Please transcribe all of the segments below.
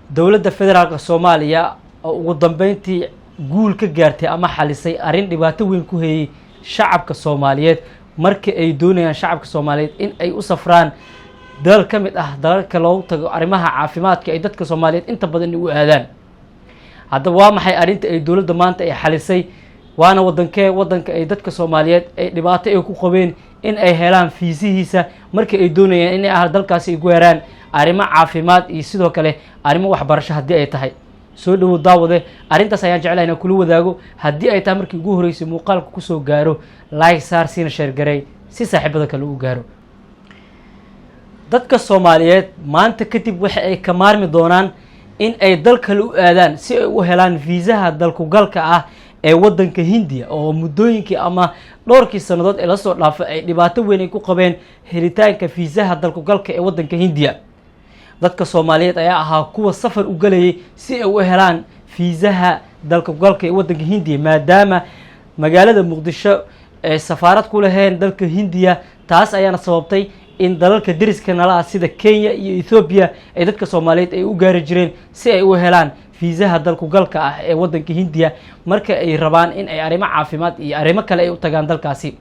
dowladda federaalka Soomaaliya oo ugu dambeyntii guul ka gaartay ama xalisay arrin dhibaato weyn ku hayay shacabka Soomaaliyeed markii ay doonayaan shacabka Soomaaliyeed in ay u safraan dal ka mid ah dalalka loogu tago arrimaha caafimaadka ay dadka Soomaaliyeed inta badan u aadaan. haddaba waa maxay arrinta ay dowladda maanta ay xalisay waana wadanka ay dadka Soomaaliyeed ay dhibaato ay ku qabeen in ay helaan fiisihiisa markii ay doonayaan in ay dalkaasi ay gaaraan arrimo caafimaad iyo sidoo kale arrimo waxbarasho haddii ay tahay. soo dhawow daawade arrintaas ayaan jeclahay inaan kula wadaago haddii ay tahay markii ugu horeysay muuqaalka ku soo gaaro like saar siina share garay si saaxiibada kale u gaaro. dadka Soomaaliyeed maanta kadib waxa ay ka maarmi doonaan in ay dal kale u aadaan si ay u helaan fiisaha dalku galka ah ee wadanka Hindiya oo muddooyinkii ama dhowrkii sanadood ee la soo dhaafay ay dhibaato weyn ay ku qabeen helitaanka fiisaha dalku galka ee wadanka Hindiya. dadka Soomaaliyeed ayaa ahaa kuwa safar u galayay si ay u helaan fiisaha dalku galka ee wadanka Hindiya maadaama magaalada Muqdisho ay safaarad ku lahayn dalka Hindiya. taas ayaana sababtay in dalalka deriska nala sida Kenya iyo Ethiopia ay dadka Soomaaliyeed ay u gaari jireen si ay u helaan fiisaha dalku galka ah ee wadanka Hindiya marka ay rabaan in ay arrimo caafimaad iyo arrimo kale ay u tagaan dalkaasi.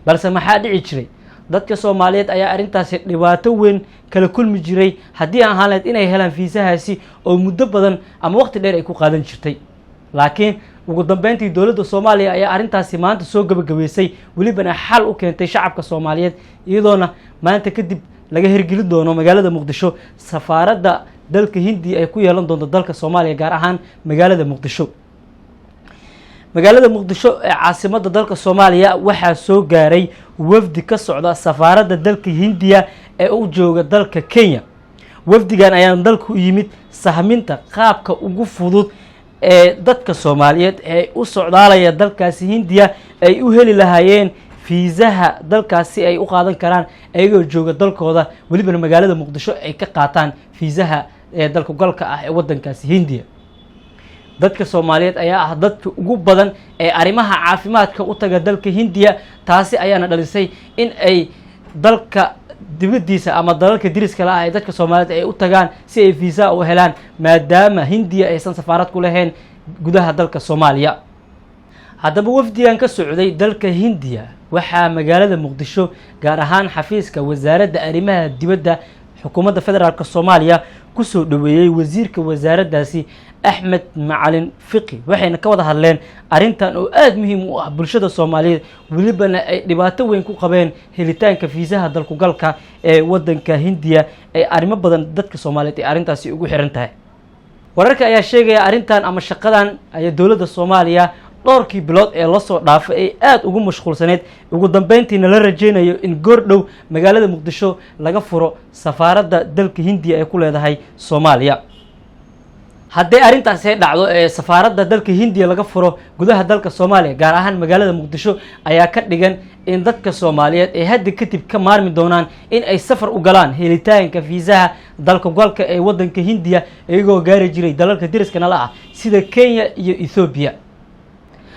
balse maxaa dhici jiray dadka Soomaaliyeed ayaa arrintaasi dhibaato weyn kala kulmi jiray haddii aan haleed inay helaan fiisahaasi oo muddo badan ama waqti dheer ay ku qaadan jirtay. laakiin ugu dambeyntii dowladda Soomaaliya ayaa arrintaasi maanta soo gabagabeysay welibana xal u keentay shacabka Soomaaliyeed iyadoona maanta kadib laga hirgelin doono magaalada Muqdisho safaaradda dalka Hindiya ay ku yeelan doonto dalka Soomaaliya gaar ahaan magaalada Muqdisho. magaalada Muqdisho ee caasimadda dalka Soomaaliya waxaa soo gaaray wafdi ka socda safaaradda dalka Hindiya ee u jooga dalka Kenya. wafdigan ayaa dalka u yimid sahminta qaabka ugu fudud ee dadka Soomaaliyeed ee u socdaalaya dalkaasi Hindiya ay u heli lahaayeen fiisaha dalkaasi ay u qaadan karaan ayagoo jooga dalkooda welibana magaalada Muqdisho ay ka qaataan fiisaha ee dalku galka ah ee wadankaasi Hindiya. dadka Soomaaliyeed ayaa ah dadka ugu badan ee arrimaha caafimaadka u taga dalka Hindiya. taasi ayaana dhalisay in ay dalka dibadiisa ama dalalka deriska la ah ay dadka Soomaaliyeed ay u tagaan si ay fiisa u helaan maadaama Hindiya aysan safaarad ku lahayn gudaha dalka Soomaaliya. haddaba wafdigan ka socday dalka Hindiya waxaa magaalada Muqdisho gaar ahaan xafiiska wasaaradda arrimaha dibadda xukuumadda federaalka Soomaaliya ku soo dhaweeyay wasiirka wasaaraddaasi Axmed Macalin Fiqi. waxayna ka wada hadleen arrintan oo aad muhiim u ah bulshada Soomaaliyeed welibana ay dhibaato weyn ku qabeen helitaanka fiisaha dalku galka ee wadanka Hindiya ay arrimo badan dadka Soomaaliyeed ay arrintaasi ugu xiran tahay. wararka ayaa sheegaya arrintan ama shaqadan ay dowladda Soomaaliya dhowrkii bilood ee la soo dhaafay ay aad ugu mashquulsaneed ugu dambeyntiina la rajeynayo in goordhow magaalada Muqdisho laga furo safaaradda dalka Hindiya ee ku leedahay Soomaaliya. haddii arrintaasi ay dhacdo ee safaaradda dalka Hindiya laga furo gudaha dalka Soomaaliya gaar ahaan magaalada Muqdisho ayaa ka dhigan in dadka Soomaaliyeed ay hadda kadib ka maarmi doonaan in ay safar u galaan helitaanka fiisaha dalka galka ee wadanka Hindiya iyagoo gaari jiray dalalka deriska nala ah sida Kenya iyo Ethiopia.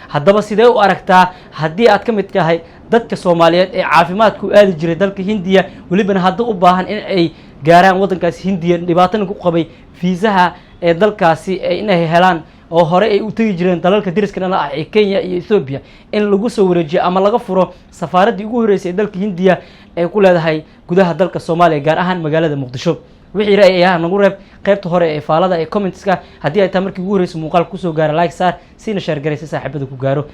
haddaba sidee u aragtaa haddii aad ka mid tahay dadka Soomaaliyeed ee caafimaadka u aadi jiray dalka Hindiya welibana hadda u baahan in ay gaaraan wadankaasi Hindiya dhibaatana ku qabay fiisaha ee dalkaasi inay helaan oo hore ay u tagi jireen dalalka deriska nala ah ee Kenya iyo Ethiopia in lagu soo wareejiyo ama laga furo safaaraddii ugu horeysay ee dalka Hindiya ay ku leedahay gudaha dalka Soomaaliya gaar ahaan magaalada Muqdisho. wixii ra'yi ah nagu reeb qaybta hore ee faalada ee comments-ka haddii ay tahay markii ugu horeysay muuqaalka ku soo gaara like saar siina share garay si saaxiibada ku gaaro.